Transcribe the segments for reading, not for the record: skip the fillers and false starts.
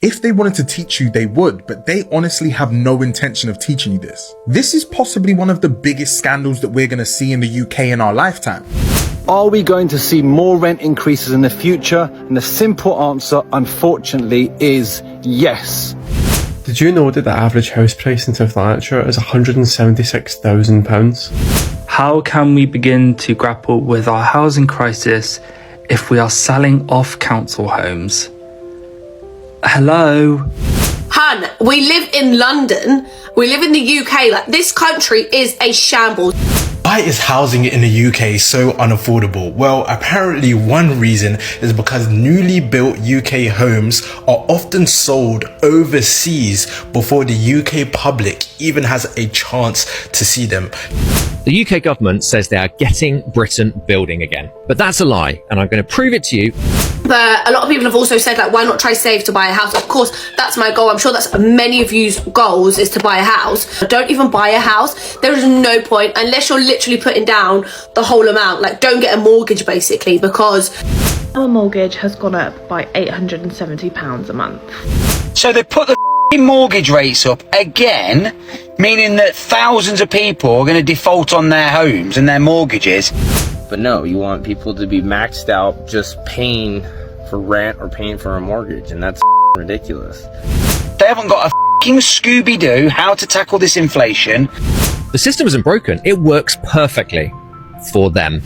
If they wanted to teach you, they would, but they honestly have no intention of teaching you this. This is possibly one of the biggest scandals that we're going to see in the UK in our lifetime. Are we going to see more rent increases in the future? And the simple answer, unfortunately, is yes. Did you know that the average house price in South Lanarkshire is £176,000? How can we begin to grapple with our housing crisis if we are selling off council homes? Hello? Hun, we live in London. We live in the UK. Like, this country is a shambles. Why is housing in the UK so unaffordable? Well, apparently one reason is because newly built UK homes are often sold overseas before the UK public even has a chance to see them. The UK government says they are getting Britain building again, but that's a lie, and I'm going to prove it to you. But a lot of people have also said, like, why not try save to buy a house? Of course, that's my goal. I'm sure that's many of you's goals, is to buy a house. Don't even buy a house. There is no point unless you're literally putting down the whole amount. Like, don't get a mortgage, basically, because our mortgage has gone up by £870 a month. So they put the mortgage rates up again, meaning that thousands of people are going to default on their homes and their mortgages. But no, you want people to be maxed out just paying for rent or paying for a mortgage, and that's ridiculous. They haven't got a Scooby-Doo how to tackle this inflation. The system isn't broken, it works perfectly for them.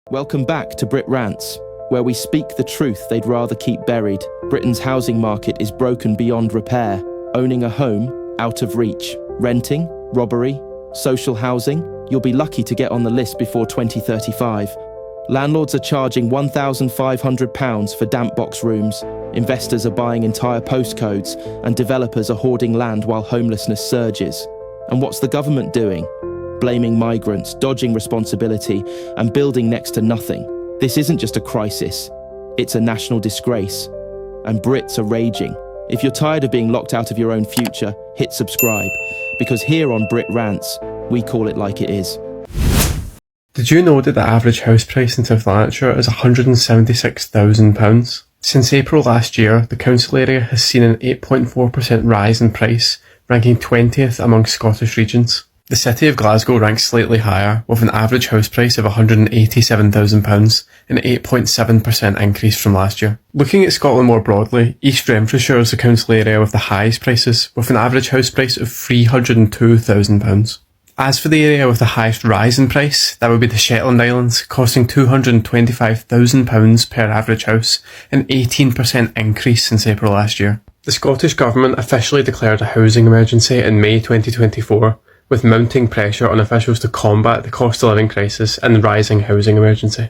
Welcome back to Brit Rants, where we speak the truth they'd rather keep buried. Britain's housing market is broken beyond repair. Owning a home, out of reach. Renting, robbery, social housing, you'll be lucky to get on the list before 2035. Landlords are charging £1,500 for damp box rooms. Investors are buying entire postcodes, and developers are hoarding land while homelessness surges. And what's the government doing? Blaming migrants, dodging responsibility, and building next to nothing. This isn't just a crisis, it's a national disgrace. And Brits are raging. If you're tired of being locked out of your own future, hit subscribe, because here on Brit Rants, we call it like it is. Did you know that the average house price in South Lanarkshire is £176,000? Since April last year, the council area has seen an 8.4% rise in price, ranking 20th among Scottish regions. The city of Glasgow ranks slightly higher, with an average house price of £187,000, an 8.7% increase from last year. Looking at Scotland more broadly, East Renfrewshire is the council area with the highest prices, with an average house price of £302,000. As for the area with the highest rise in price, that would be the Shetland Islands, costing £225,000 per average house, an 18% increase since April last year. The Scottish Government officially declared a housing emergency in May 2024, with mounting pressure on officials to combat the cost of living crisis and the rising housing emergency.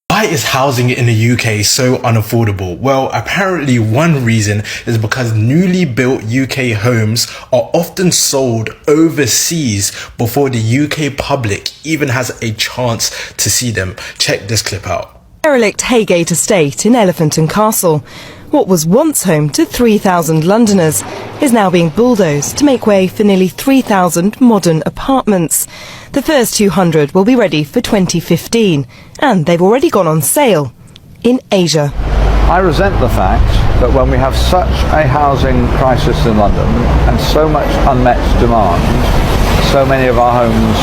Why is housing in the UK so unaffordable? Well, apparently one reason is because newly built UK homes are often sold overseas before the UK public even has a chance to see them. Check this clip out. Derelict Haygate Estate in Elephant and Castle. What was once home to 3,000 Londoners is now being bulldozed to make way for nearly 3,000 modern apartments. The first 200 will be ready for 2015, and they've already gone on sale in Asia. I resent the fact that when we have such a housing crisis in London and so much unmet demand, so many of our homes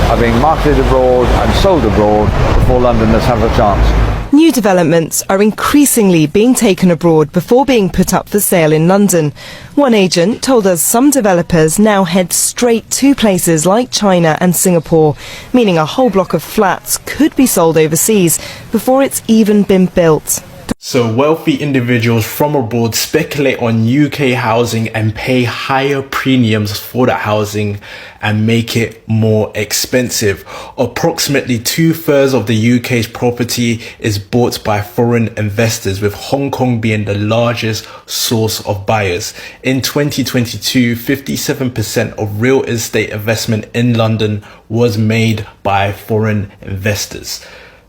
are being marketed abroad and sold abroad before Londoners have a chance. New developments are increasingly being taken abroad before being put up for sale in London. One agent told us some developers now head straight to places like China and Singapore, meaning a whole block of flats could be sold overseas before it's even been built. So wealthy individuals from abroad speculate on UK housing and pay higher premiums for that housing and make it more expensive. Approximately 2/3 of the UK's property is bought by foreign investors, with Hong Kong being the largest source of buyers. In 2022, 57% of real estate investment in London was made by foreign investors.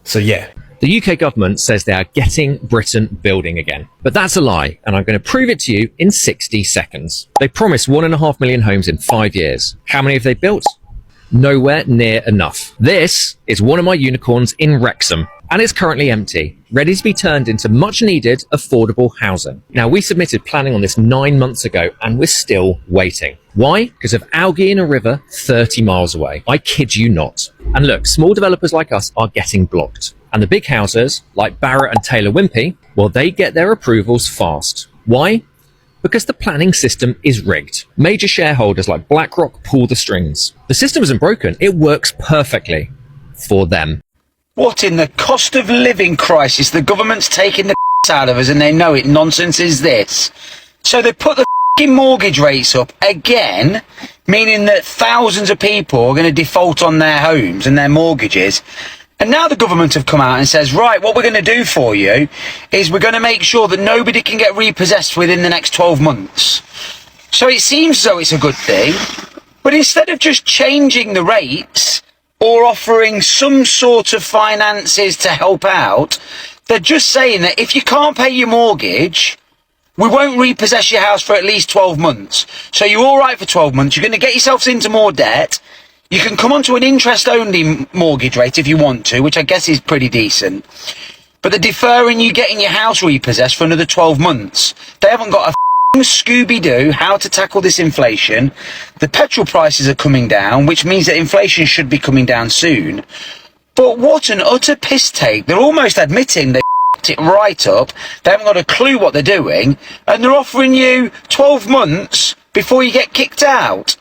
So yeah. The UK government says they are getting Britain building again, but that's a lie, and I'm going to prove it to you in 60 seconds. They promised 1.5 million homes in 5 years. How many have they built? Nowhere near enough. This is one of my unicorns in Wrexham, and it's currently empty, ready to be turned into much needed affordable housing. Now, we submitted planning on this 9 months ago and we're still waiting. Why? Because of algae in a river 30 miles away. I kid you not. And look, small developers like us are getting blocked. And the big houses, like Barratt and Taylor Wimpey, well, they get their approvals fast. Why? Because the planning system is rigged. Major shareholders like BlackRock pull the strings. The system isn't broken, it works perfectly for them. What in the cost of living crisis the government's taking the out of us and they know it nonsense is this? So they put the mortgage rates up again, meaning that thousands of people are going to default on their homes and their mortgages. And now the government have come out and says, right, what we're going to do for you is we're going to make sure that nobody can get repossessed within the next 12 months. So it seems as though it's a good thing, but instead of just changing the rates or offering some sort of finances to help out, they're just saying that if you can't pay your mortgage, we won't repossess your house for at least 12 months. So you're all right for 12 months. You're going to get yourselves into more debt. You can come onto an interest-only mortgage rate if you want to, which I guess is pretty decent. But they're deferring you getting your house repossessed for another 12 months. They haven't got a Scooby-Doo how to tackle this inflation. The petrol prices are coming down, which means that inflation should be coming down soon. But what an utter piss take. They're almost admitting they f***ed it right up. They haven't got a clue what they're doing. And they're offering you 12 months before you get kicked out.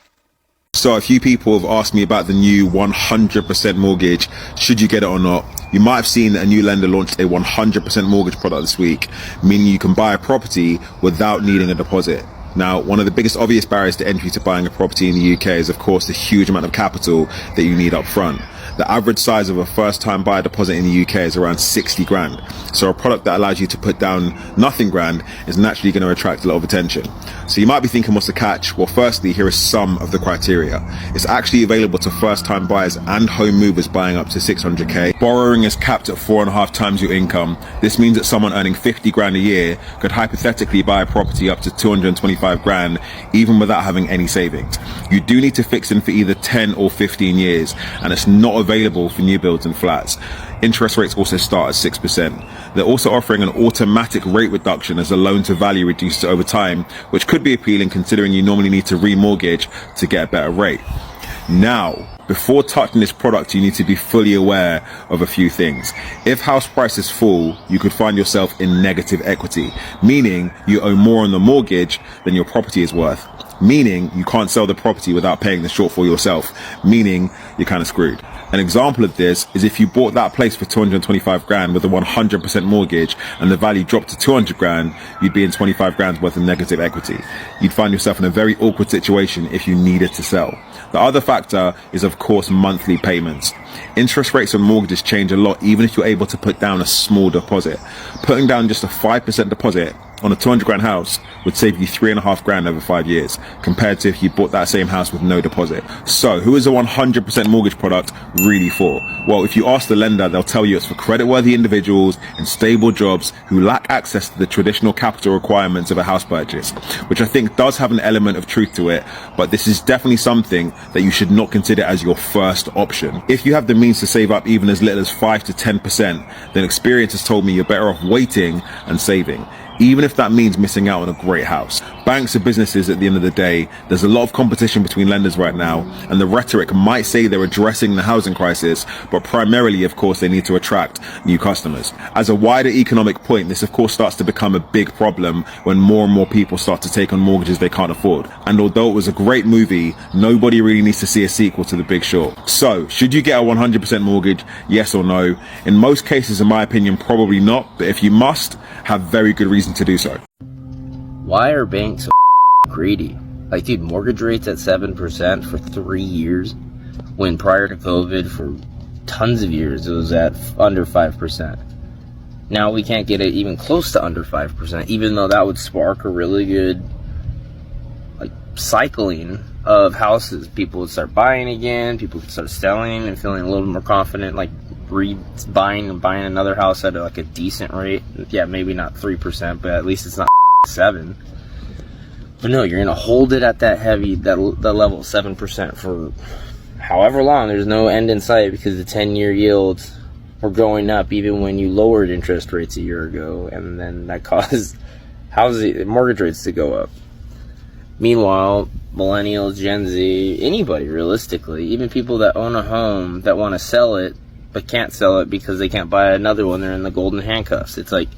So a few people have asked me about the new 100% mortgage. Should you get it or not? You might have seen that a new lender launched a 100% mortgage product this week, meaning you can buy a property without needing a deposit. Now, one of the biggest obvious barriers to entry to buying a property in the UK is, of course, the huge amount of capital that you need up front. The average size of a first-time buyer deposit in the UK is around 60 grand. So a product that allows you to put down nothing grand is naturally going to attract a lot of attention. So you might be thinking, what's the catch? Well, firstly, here is some of the criteria. It's actually available to first-time buyers and home movers buying up to 600k. Borrowing is capped at 4.5 times your income. This means that someone earning 50 grand a year could hypothetically buy a property up to 225 grand, even without having any savings. You do need to fix in for either 10 or 15 years, and it's not available for new builds and flats. Interest rates also start at 6%. They're also offering an automatic rate reduction as the loan to value reduces over time, which could be appealing considering you normally need to remortgage to get a better rate. Now, before touching this product, you need to be fully aware of a few things. If house prices fall, you could find yourself in negative equity, meaning you owe more on the mortgage than your property is worth, meaning you can't sell the property without paying the shortfall yourself, meaning you're kind of screwed. An example of this is if you bought that place for 225 grand with a 100% mortgage and the value dropped to 200 grand, you'd be in 25 grand's worth of negative equity. You'd find yourself in a very awkward situation if you needed to sell. The other factor is, of course, monthly payments. Interest rates on mortgages change a lot even if you're able to put down a small deposit. Putting down just a 5% deposit on a 200 grand house would save you 3.5 grand over 5 years, compared to if you bought that same house with no deposit. So who is a 100% mortgage product really for? Well, if you ask the lender, they'll tell you it's for credit-worthy individuals in stable jobs who lack access to the traditional capital requirements of a house purchase, which I think does have an element of truth to it, but this is definitely something that you should not consider as your first option. If you have the means to save up even as little as 5 to 10%, then experience has told me you're better off waiting and saving, even if that means missing out on a great house. Banks are businesses at the end of the day. There's a lot of competition between lenders right now, and the rhetoric might say they're addressing the housing crisis, but primarily, of course, they need to attract new customers. As a wider economic point, this of course starts to become a big problem when more and more people start to take on mortgages they can't afford. And although it was a great movie, nobody really needs to see a sequel to The Big Short. So, should you get a 100% mortgage? Yes or no? In most cases, in my opinion, probably not, but if you must, have very good reason to do so. Why are banks so greedy? Like, dude, mortgage rates at 7% for 3 years, when prior to COVID, for tons of years, it was at under 5%. Now we can't get it even close to under 5%, even though that would spark a really good, like, cycling of houses. People would start buying again, people would start selling and feeling a little more confident, like, buying another house at like a decent rate. Yeah, maybe not 3%, but at least it's not 7. But no, you're gonna hold it at that level of 7% for however long. There's no end in sight because the 10-year yield were going up even when you lowered interest rates a year ago, and then that caused mortgage rates to go up. Meanwhile, millennials, Gen Z, anybody realistically, even people that own a home that want to sell it but can't sell it because they can't buy another one, they're in the golden handcuffs. It's like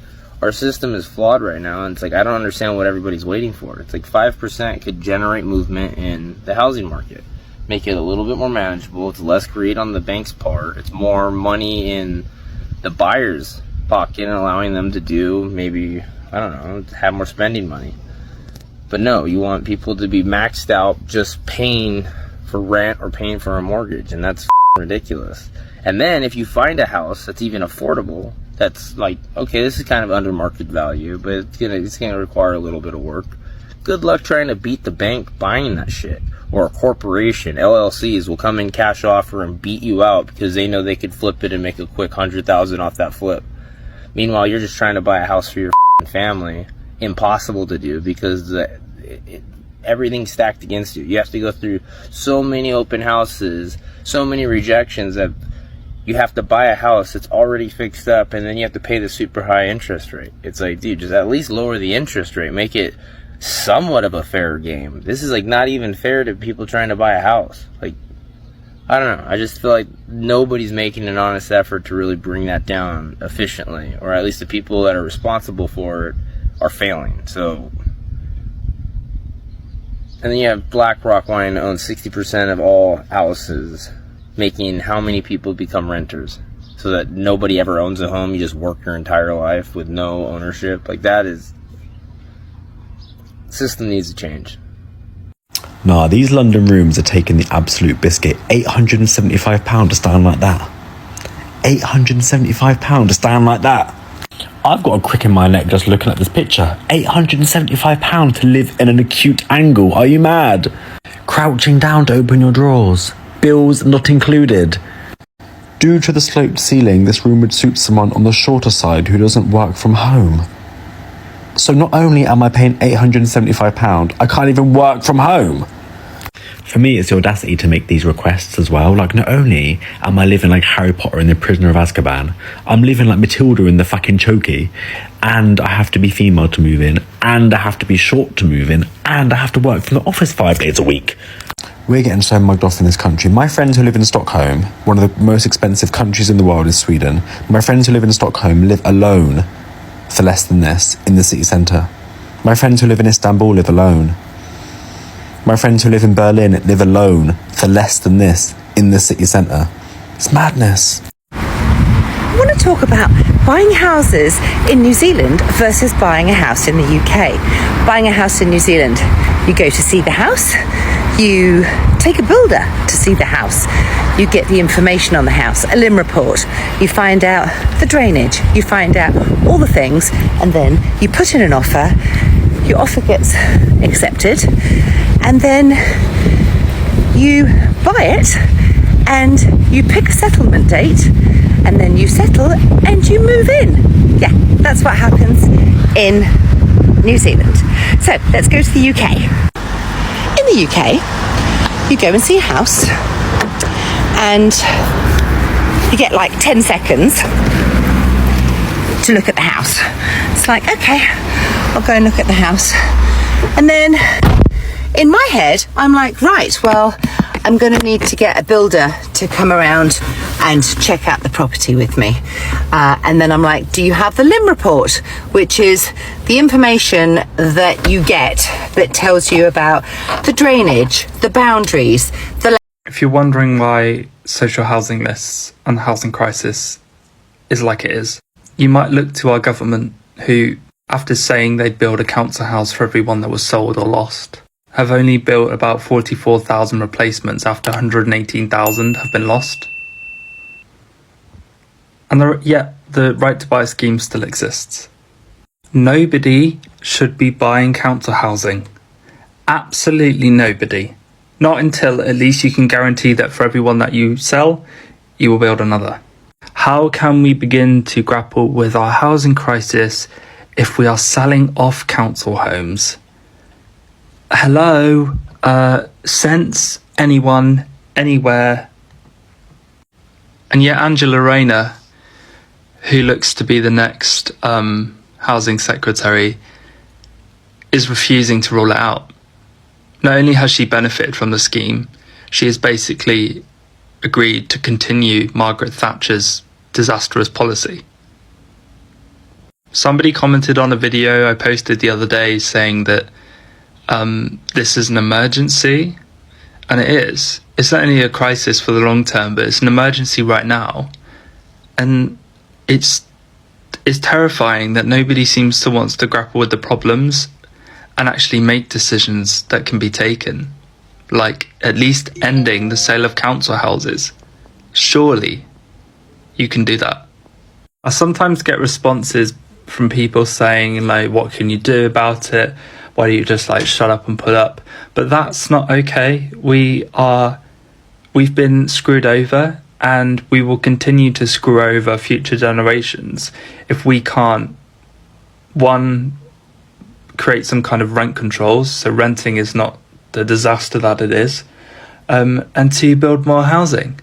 our system is flawed right now, and it's like I don't understand what everybody's waiting for. It's like 5% could generate movement in the housing market, make it a little bit more manageable. It's less greed on the bank's part. It's more money in the buyer's pocket and allowing them to do maybe, I don't know, have more spending money. But no, you want people to be maxed out just paying for rent or paying for a mortgage, and that's ridiculous. And then if you find a house that's even affordable, that's like, okay, this is kind of under market value, but it's gonna require a little bit of work. Good luck trying to beat the bank buying that shit. Or a corporation, LLCs will come in cash offer and beat you out because they know they could flip it and make a quick $100,000 off that flip. Meanwhile, you're just trying to buy a house for your family. Impossible to do because everything's stacked against you. You have to go through so many open houses, so many rejections that you have to buy a house that's already fixed up, and then you have to pay the super high interest rate. It's like, dude, just at least lower the interest rate. Make it somewhat of a fair game. This is like not even fair to people trying to buy a house. Like, I don't know. I just feel like nobody's making an honest effort to really bring that down efficiently, or at least the people that are responsible for it are failing. So, and then you have BlackRock wanting to own 60% of all houses, making how many people become renters, so that nobody ever owns a home. You just work your entire life with no ownership. Like, that is, system needs to change. Nah, these London rooms are taking the absolute biscuit. £875 to stand like that. £875 to stand like that. I've got a crick in my neck just looking at this picture. £875 to live in an acute angle. Are you mad? Crouching down to open your drawers. Bills not included. Due to the sloped ceiling, this room would suit someone on the shorter side who doesn't work from home. So not only am I paying £875, I can't even work from home. For me, it's the audacity to make these requests as well. Like, not only am I living like Harry Potter in the Prisoner of Azkaban, I'm living like Matilda in the fucking Chokey, and I have to be female to move in, and I have to be short to move in, and I have to work from the office 5 days a week. We're getting so mugged off in this country. My friends who live in Stockholm, one of the most expensive countries in the world is Sweden. My friends who live in Stockholm live alone for less than this in the city centre. My friends who live in Istanbul live alone. My friends who live in Berlin live alone for less than this in the city centre. It's madness. I want to talk about buying houses in New Zealand versus buying a house in the UK. Buying a house in New Zealand, you go to see the house, you take a builder to see the house, you get the information on the house, a LIM report, you find out the drainage, you find out all the things, and then you put in an offer, your offer gets accepted, and then you buy it and you pick a settlement date, and then you settle and you move in. Yeah, that's what happens in New Zealand. So let's go to the UK. In the UK, you go and see a house and you get like 10 seconds to look at the house. It's like, okay, I'll go and look at the house. And then in my head, I'm like, right, well, I'm going to need to get a builder to come around and check out the property with me. And then I'm like, do you have the LIM report, which is the information that you get that tells you about the drainage, the boundaries, the... If you're wondering why social housing lists and the housing crisis is like it is, you might look to our government who, after saying they'd build a council house for everyone that was sold or lost, have only built about 44,000 replacements after 118,000 have been lost. And yet the right to buy scheme still exists. Nobody should be buying council housing. Absolutely nobody. Not until at least you can guarantee that for everyone that you sell, you will build another. How can we begin to grapple with our housing crisis if we are selling off council homes? Hello? Sense? Anyone? Anywhere? And yet Angela Rayner, who looks to be the next housing secretary, is refusing to rule it out. Not only has she benefited from the scheme, she has basically agreed to continue Margaret Thatcher's disastrous policy. Somebody commented on a video I posted the other day saying that this is an emergency, and it is. It's not only a crisis for the long term, but it's an emergency right now. And it's terrifying that nobody seems to want to grapple with the problems and actually make decisions that can be taken, like at least ending the sale of council houses. Surely you can do that. I sometimes get responses from people saying, like, what can you do about it? Why don't you just like shut up and put up? But that's not okay. We've been screwed over, and we will continue to screw over future generations if we can't, one, create some kind of rent controls so renting is not the disaster that it is, and two, build more housing.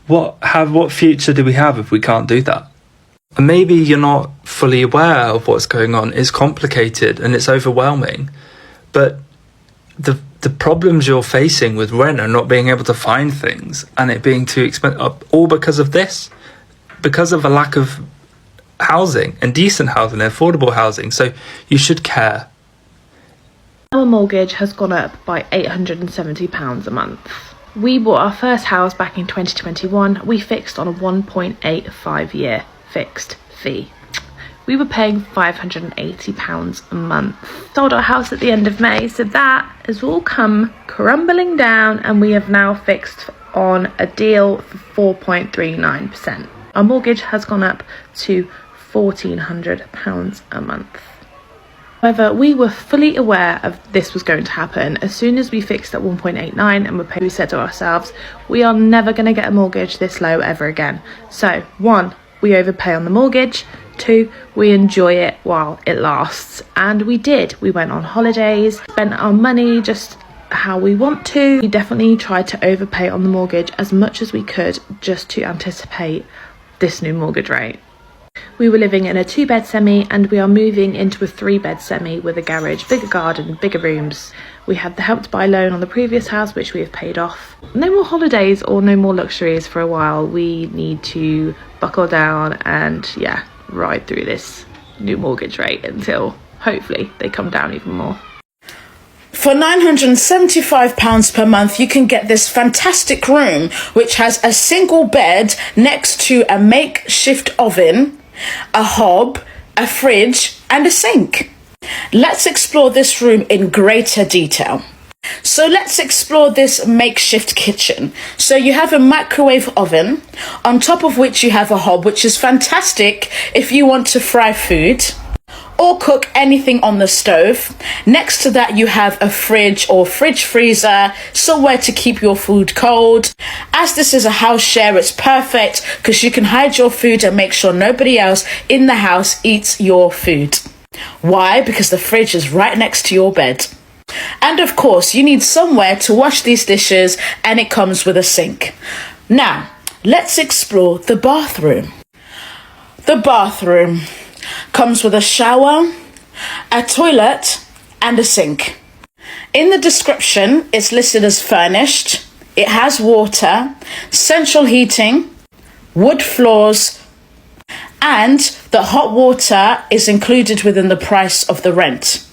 What future do we have if we can't do that? And maybe you're not fully aware of what's going on. It's complicated and it's overwhelming, but the problems you're facing with rent and not being able to find things and it being too expensive, all because of this, because of a lack of housing and decent housing and affordable housing. So you should care. Our mortgage has gone up by £870 a month. We bought our first house back in 2021. We fixed on a 1.85 year fixed fee. We were paying £580 a month. Sold our house at the end of May, so that has all come crumbling down, and we have now fixed on a deal for 4.39%. Our mortgage has gone up to £1,400 a month. However, we were fully aware of this was going to happen. As soon as we fixed at 1.89 and we said to ourselves, we are never going to get a mortgage this low ever again. So, 1, we overpay on the mortgage. 2, we enjoy it while it lasts. And we did. We went on holidays, spent our money just how we want to. We definitely tried to overpay on the mortgage as much as we could just to anticipate this new mortgage rate. We were living in a 2-bed semi, and we are moving into a 3-bed semi with a garage, bigger garden, bigger rooms. We had the Help to Buy loan on the previous house, which we have paid off. No more holidays or no more luxuries for a while. We need to buckle down and, ride through this new mortgage rate until hopefully they come down even more. For £975 per month, you can get this fantastic room, which has a single bed next to a makeshift oven, a hob, a fridge, and a sink. Let's explore this room in greater detail. So let's explore this makeshift kitchen. So you have a microwave oven, on top of which you have a hob, which is fantastic if you want to fry food or cook anything on the stove. Next to that, you have a fridge or fridge freezer, somewhere to keep your food cold. As this is a house share, it's perfect because you can hide your food and make sure nobody else in the house eats your food. Why? Because the fridge is right next to your bed. And of course, you need somewhere to wash these dishes, and it comes with a sink. Now, let's explore the bathroom. The bathroom comes with a shower, a toilet, and a sink. In the description, it's listed as furnished. It has water, central heating, wood floors, and the hot water is included within the price of the rent.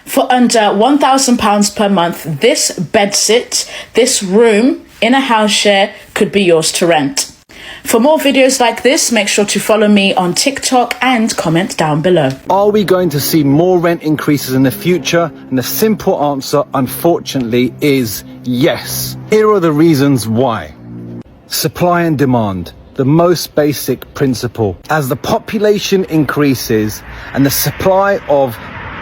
For under £1,000 per month, this bedsit, this room in a house share could be yours to rent. For more videos like this, make sure to follow me on TikTok and comment down below. Are we going to see more rent increases in the future? And the simple answer, unfortunately, is yes. Here are the reasons why. Supply and demand. The most basic principle. As the population increases and the supply of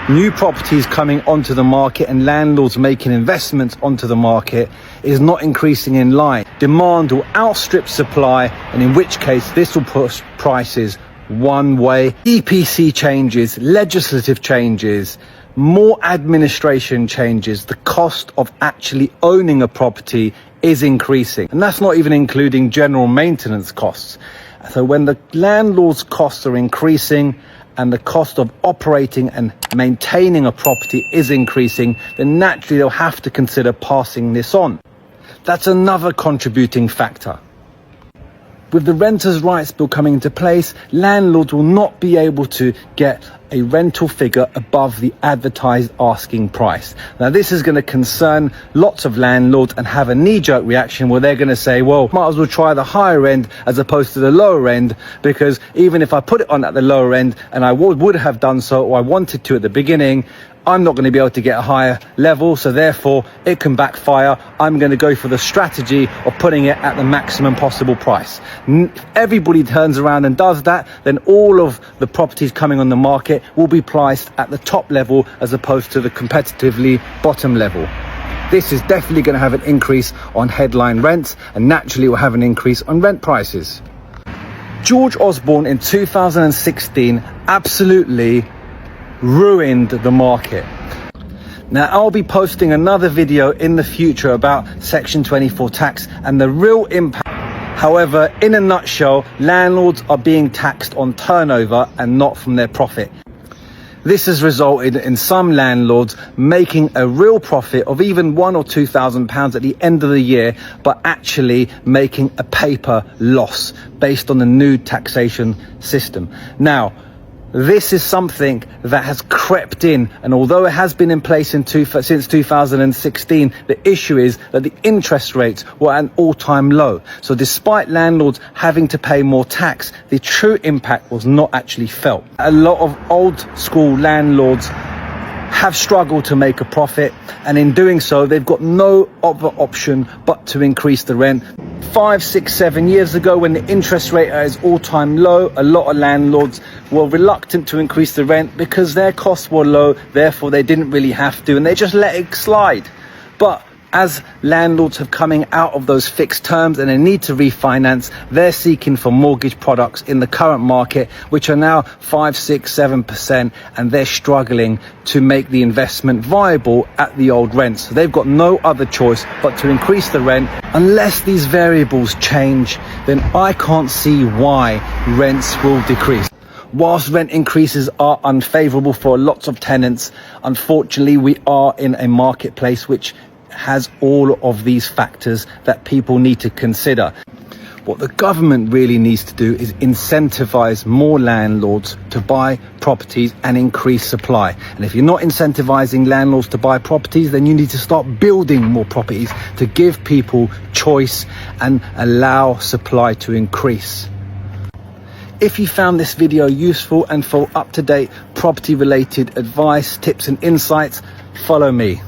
new properties coming onto the market and landlords making investments onto the market is not increasing in line, demand will outstrip supply, and in which case this will push prices one way. EPC changes, legislative changes, more administration changes, the cost of actually owning a property is increasing, and that's not even including general maintenance costs. So when the landlord's costs are increasing and the cost of operating and maintaining a property is increasing, then naturally they'll have to consider passing this on. That's another contributing factor. With the Renters' Rights Bill coming into place, landlords will not be able to get a rental figure above the advertised asking price. Now, this is going to concern lots of landlords and have a knee-jerk reaction where they're going to say, well, might as well try the higher end as opposed to the lower end, because even if I put it on at the lower end and I would have done so, or I wanted to at the beginning, I'm not going to be able to get a higher level, so therefore it can backfire. I'm going to go for the strategy of putting it at the maximum possible price. If everybody turns around and does that, then all of the properties coming on the market will be priced at the top level as opposed to the competitively bottom level. This is definitely going to have an increase on headline rents, and naturally it will have an increase on rent prices. George Osborne in 2016 absolutely ruined the market. Now, I'll be posting another video in the future about Section 24 tax and the real impact. However, in a nutshell, landlords are being taxed on turnover and not from their profit. This has resulted in some landlords making a real profit of even £1,000 or £2,000 at the end of the year, but actually making a paper loss based on the new taxation system. Now, this is something that has crept in, and although it has been in place since 2016, the issue is that the interest rates were at an all-time low. So despite landlords having to pay more tax, the true impact was not actually felt. A lot of old school landlords have struggled to make a profit, and in doing so they've got no other option but to increase the rent. 5, 6, 7 years ago, when the interest rate is all-time low, a lot of landlords were reluctant to increase the rent because their costs were low, therefore they didn't really have to, and they just let it slide. But as landlords have coming out of those fixed terms and they need to refinance, they're seeking for mortgage products in the current market, which are now 5, 6, 7%, and they're struggling to make the investment viable at the old rents. So they've got no other choice but to increase the rent. Unless these variables change, then I can't see why rents will decrease. Whilst rent increases are unfavourable for lots of tenants, unfortunately we are in a marketplace which has all of these factors that people need to consider. What the government really needs to do is incentivize more landlords to buy properties and increase supply. And if you're not incentivizing landlords to buy properties, then you need to start building more properties to give people choice and allow supply to increase. If you found this video useful and for up-to-date property-related advice, tips and insights, follow me.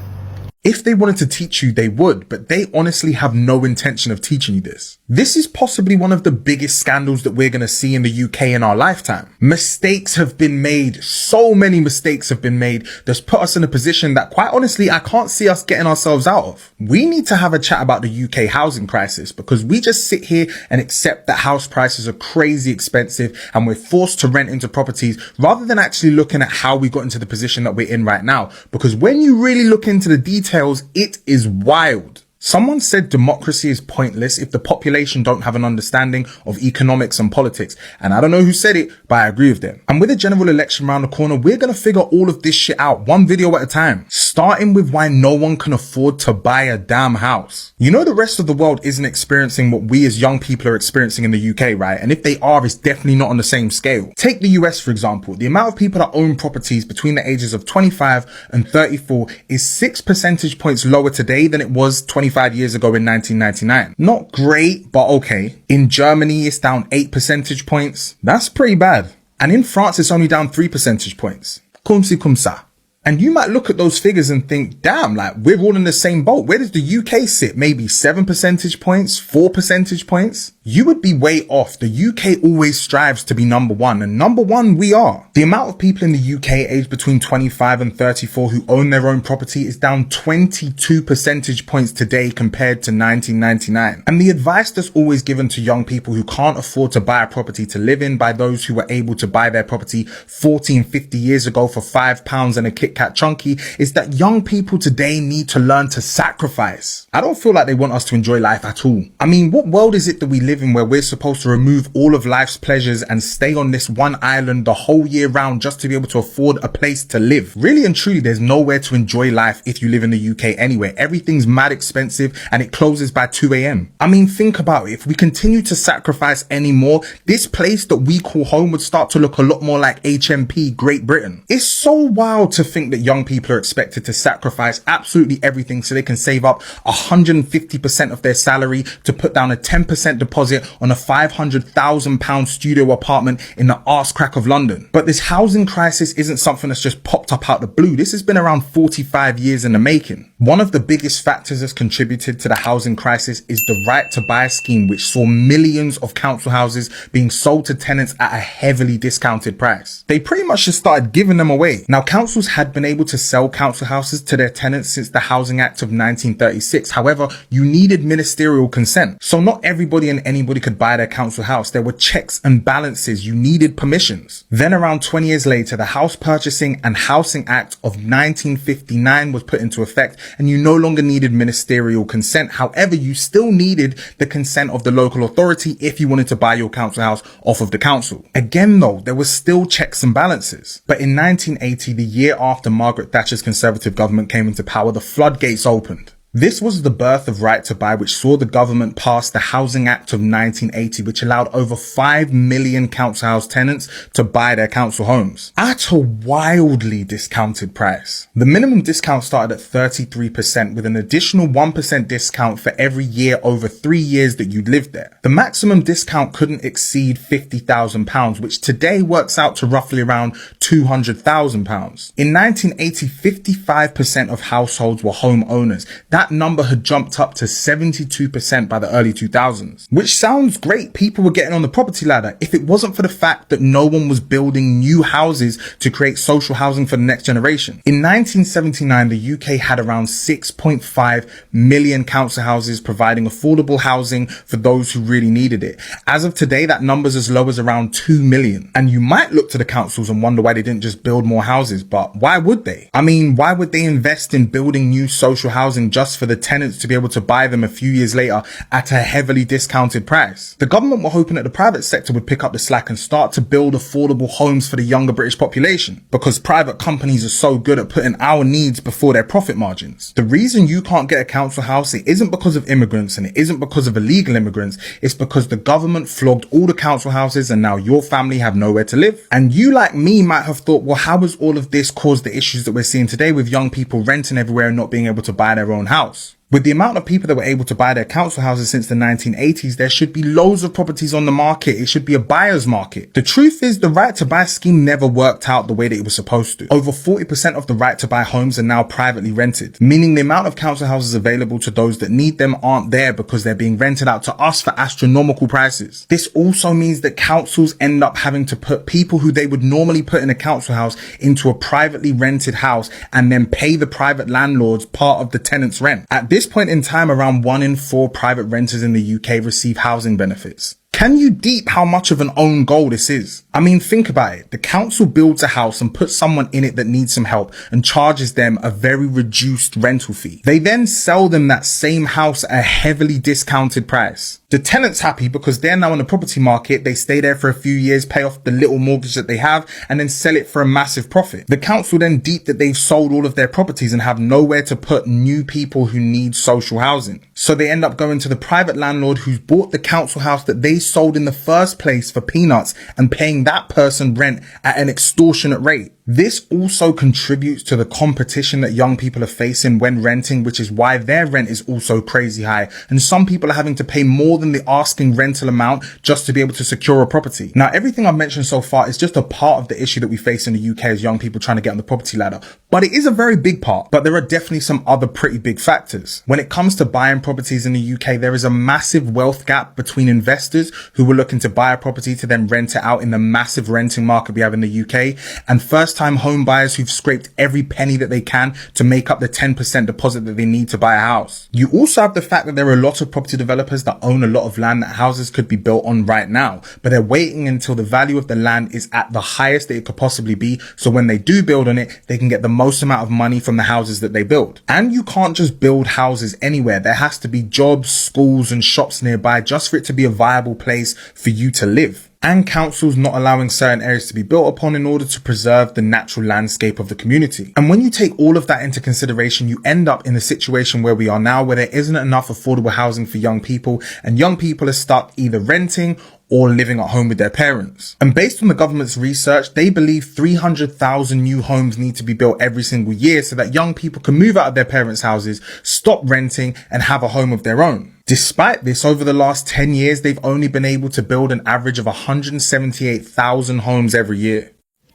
If they wanted to teach you, they would, but they honestly have no intention of teaching you this. This is possibly one of the biggest scandals that we're going to see in the UK in our lifetime. Mistakes have been made. So many mistakes have been made that's put us in a position that, quite honestly, I can't see us getting ourselves out of. We need to have a chat about the UK housing crisis, because we just sit here and accept that house prices are crazy expensive and we're forced to rent into properties rather than actually looking at how we got into the position that we're in right now. Because when you really look into the details, it is wild. Someone said democracy is pointless if the population don't have an understanding of economics and politics. And I don't know who said it, but I agree with them. And with a general election around the corner, we're going to figure all of this shit out one video at a time, starting with why no one can afford to buy a damn house. You know, the rest of the world isn't experiencing what we as young people are experiencing in the UK, right? And if they are, it's definitely not on the same scale. Take the US, for example. The amount of people that own properties between the ages of 25 and 34 is 6 percentage points lower today than it was 25 years ago in 1999. Not great, but okay. In Germany, it's down 8 percentage points. That's pretty bad. And in France, it's only down 3 percentage points. Comme ci, comme ça. And you might look at those figures and think, damn, like, we're all in the same boat. Where does the UK sit? Maybe 7 percentage points, 4 percentage points? You would be way off. The UK always strives to be number one, and number one we are. The amount of people in the UK aged between 25 and 34 who own their own property is down 22 percentage points today compared to 1999. And the advice that's always given to young people who can't afford to buy a property to live in by those who were able to buy their property 40, 50 years ago for £5 and a Kit Kat chunky is that young people today need to learn to sacrifice. I don't feel like they want us to enjoy life at all. I mean, what world is it that we live living where we're supposed to remove all of life's pleasures and stay on this one island the whole year round just to be able to afford a place to live. Really and truly, there's nowhere to enjoy life if you live in the UK anyway. Everything's mad expensive and it closes by 2 a.m. I mean, think about it. If we continue to sacrifice any more, this place that we call home would start to look a lot more like HMP Great Britain. It's so wild to think that young people are expected to sacrifice absolutely everything so they can save up 150% of their salary to put down a 10% deposit on a £500,000 studio apartment in the arse crack of London. But this housing crisis isn't something that's just popped up out the blue. This has been around 45 years in the making. One of the biggest factors that's contributed to the housing crisis is the right to buy scheme, which saw millions of council houses being sold to tenants at a heavily discounted price. They pretty much just started giving them away. Now, councils had been able to sell council houses to their tenants since the Housing Act of 1936. However, you needed ministerial consent. So not everybody and anybody could buy their council house. There were checks and balances. You needed permissions. Then around 20 years later, the House Purchasing and Housing Act of 1959 was put into effect, and you no longer needed ministerial consent. However, you still needed the consent of the local authority if you wanted to buy your council house off of the council. Again though, there was still checks and balances. But in 1980, the year after Margaret Thatcher's Conservative government came into power, the floodgates opened. This was the birth of Right to Buy, which saw the government pass the Housing Act of 1980, which allowed over 5 million council house tenants to buy their council homes at a wildly discounted price. The minimum discount started at 33% with an additional 1% discount for every year over 3 years that you'd lived there. The maximum discount couldn't exceed £50,000, which today works out to roughly around £200,000. In 1980, 55% of households were homeowners. That number had jumped up to 72% by the early 2000s, which sounds great. People were getting on the property ladder if it wasn't for the fact that no one was building new houses to create social housing for the next generation. In 1979, the UK had around 6.5 million council houses providing affordable housing for those who really needed it. As of today, that number's as low as around 2 million. And you might look to the councils and wonder why they didn't just build more houses, but why would they? I mean, why would they invest in building new social housing just for the tenants to be able to buy them a few years later at a heavily discounted price? The government were hoping that the private sector would pick up the slack and start to build affordable homes for the younger British population, because private companies are so good at putting our needs before their profit margins. The reason you can't get a council house, it isn't because of immigrants and it isn't because of illegal immigrants. It's because the government flogged all the council houses and now your family have nowhere to live. And you, like me, might have thought, well, how has all of this caused the issues that we're seeing today with young people renting everywhere and not being able to buy their own house? With the amount of people that were able to buy their council houses since the 1980s, there should be loads of properties on the market. It should be a buyer's market. The truth is, the Right to Buy scheme never worked out the way that it was supposed to. Over 40% of the Right to Buy homes are now privately rented, meaning the amount of council houses available to those that need them aren't there because they're being rented out to us for astronomical prices. This also means that councils end up having to put people who they would normally put in a council house into a privately rented house and then pay the private landlords part of the tenant's rent. At this point in time, around 1 in 4 private renters in the UK receive housing benefits. Can you deep how much of an own goal this is? I mean, think about it. The council builds a house and puts someone in it that needs some help and charges them a very reduced rental fee. They then sell them that same house at a heavily discounted price. The tenant's happy because they're now on the property market. They stay there for a few years, pay off the little mortgage that they have, and then sell it for a massive profit. The council then deep that they've sold all of their properties and have nowhere to put new people who need social housing. So they end up going to the private landlord who's bought the council house that they sold in the first place for peanuts and paying that person rent at an extortionate rate. This also contributes to the competition that young people are facing when renting, which is why their rent is also crazy high. And some people are having to pay more than the asking rental amount just to be able to secure a property. Now, everything I've mentioned so far is just a part of the issue that we face in the UK as young people trying to get on the property ladder. But it is a very big part. But there are definitely some other pretty big factors. When it comes to buying properties in the UK, there is a massive wealth gap between investors who were looking to buy a property to then rent it out in the massive renting market we have in the UK, and first-time home buyers who've scraped every penny that they can to make up the 10% deposit that they need to buy a house. You also have the fact that there are a lot of property developers that own a lot of land that houses could be built on right now, but they're waiting until the value of the land is at the highest that it could possibly be, so when they do build on it, they can get the most amount of money from the houses that they build. And you can't just build houses anywhere. There has to be jobs, schools and shops nearby just for it to be a viable place for you to live. And councils not allowing certain areas to be built upon in order to preserve the natural landscape of the community. And when you take all of that into consideration, you end up in the situation where we are now, where there isn't enough affordable housing for young people, and young people are stuck either renting or living at home with their parents. And based on the government's research, they believe 300,000 new homes need to be built every single year so that young people can move out of their parents' houses, stop renting and have a home of their own. Despite this, over the last 10 years, they've only been able to build an average of 178,000 homes every year.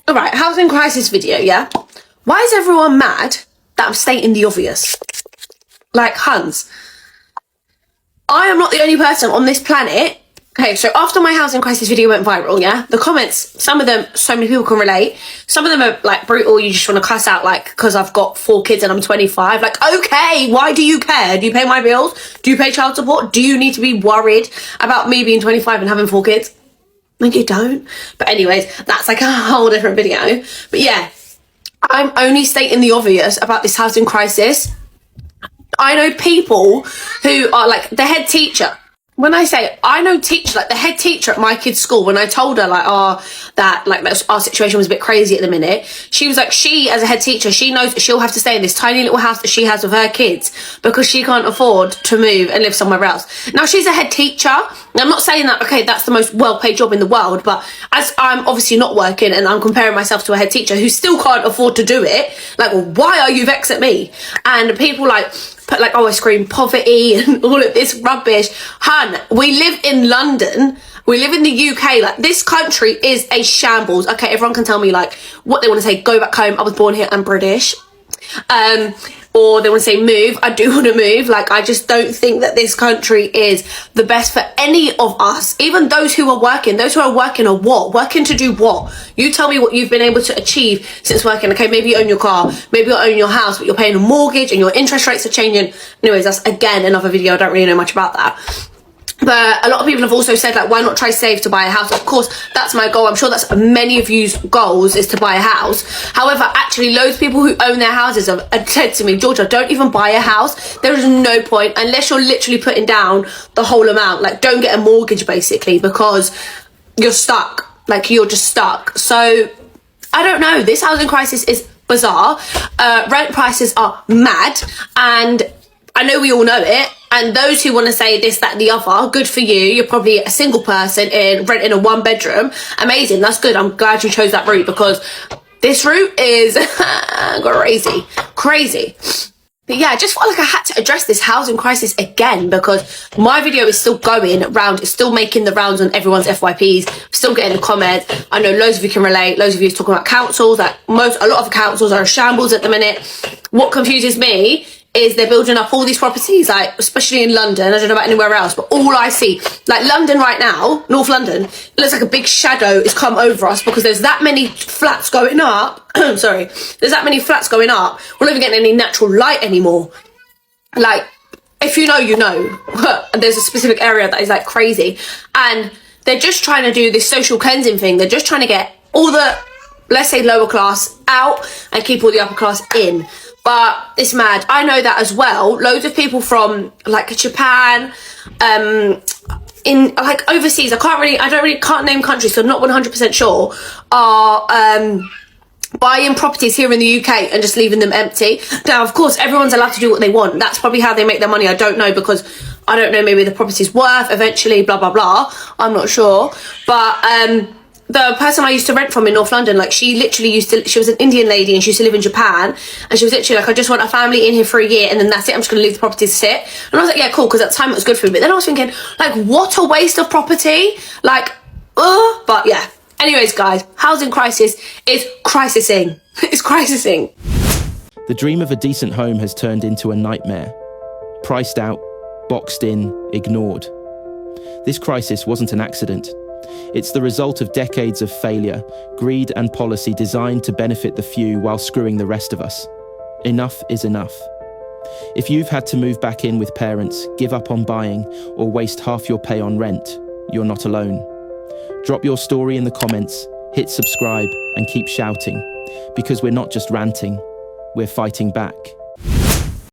All right, housing crisis video, yeah? Why is everyone mad that I'm stating the obvious? Like, Hans, I am not the only person on this planet. Okay, so after my housing crisis video went viral, yeah, the comments, some of them, so many people can relate. Some of them are like brutal, you just want to cuss out, like, because I've got 4 kids and I'm 25. Like, okay, why do you care? Do you pay my bills? Do you pay child support? Do you need to be worried about me being 25 and having 4 kids? Like, you don't. But anyways, that's like a whole different video. But yeah, I'm only stating the obvious about this housing crisis. I know people who are like the head teacher. When I say I know teacher, like the head teacher at my kid's school, when I told her like, our situation was a bit crazy at the minute, she was like, she as a head teacher, she knows that she'll have to stay in this tiny little house that she has with her kids because she can't afford to move and live somewhere else. Now she's a head teacher. I'm not saying that, okay, that's the most well-paid job in the world, but as I'm obviously not working and I'm comparing myself to a head teacher who still can't afford to do it, like, well, why are you vexed at me? And people like, put like, oh, I scream poverty and all of this rubbish. Hun, we live in London. We live in the UK. Like, this country is a shambles. Okay, everyone can tell me like what they want to say. Go back home. I was born here. I'm British. Or they want to say move. I do want to move. Like, I just don't think that this country is the best for any of us. Even those who are working. Those who are working are what? Working to do what? You tell me what you've been able to achieve since working. Okay, maybe you own your car. Maybe you own your house, but you're paying a mortgage and your interest rates are changing. Anyways, that's again another video. I don't really know much about that. But a lot of people have also said, like, why not try save to buy a house? Of course, that's my goal. I'm sure that's many of you's goals, is to buy a house. However, actually, loads of people who own their houses have said to me, Georgia, don't even buy a house. There is no point unless you're literally putting down the whole amount. Like, don't get a mortgage, basically, because you're stuck. Like, you're just stuck. So, I don't know. This housing crisis is bizarre. Rent prices are mad. And I know we all know it. And those who want to say this, that, and the other, good for you. You're probably a single person renting a 1-bedroom. Amazing. That's good. I'm glad you chose that route because this route is crazy. But yeah, I just felt like I had to address this housing crisis again because my video is still going round. It's still making the rounds on everyone's FYPs. Still getting the comments. I know loads of you can relate. Loads of you are talking about councils. Like a lot of the councils are a shambles at the minute. What confuses me is they're building up all these properties, like especially in London. I don't know about anywhere else, but all I see, like London right now, North London, it looks like a big shadow has come over us because there's that many flats going up. Sorry, there's that many flats going up. We're not even getting any natural light anymore. Like, if you know, you know. And there's a specific area that is like crazy, and they're just trying to do this social cleansing thing. They're just trying to get all the, let's say, lower class out and keep all the upper class in. But it's mad. I know that as well. Loads of people from like Japan, in like overseas, can't name countries, so I'm not 100% sure, are buying properties here in the UK and just leaving them empty. Now, of course, everyone's allowed to do what they want. That's probably how they make their money. I don't know, because I don't know, maybe the property's worth eventually, blah, blah, blah. I'm not sure. But the person I used to rent from in North London, like, she literally she was an Indian lady and she used to live in Japan, and she was literally like, I just want a family in here for a year and then that's it, I'm just going to leave the property to sit. And I was like, yeah, cool, because at the time it was good for me. But then I was thinking, like, what a waste of property. Like, but yeah. Anyways, guys, housing crisis is crisising. It's crisising. The dream of a decent home has turned into a nightmare. Priced out, boxed in, ignored. This crisis wasn't an accident. It's the result of decades of failure, greed and policy designed to benefit the few while screwing the rest of us. Enough is enough. If you've had to move back in with parents, give up on buying, or waste half your pay on rent, you're not alone. Drop your story in the comments, hit subscribe, and keep shouting, because we're not just ranting, we're fighting back.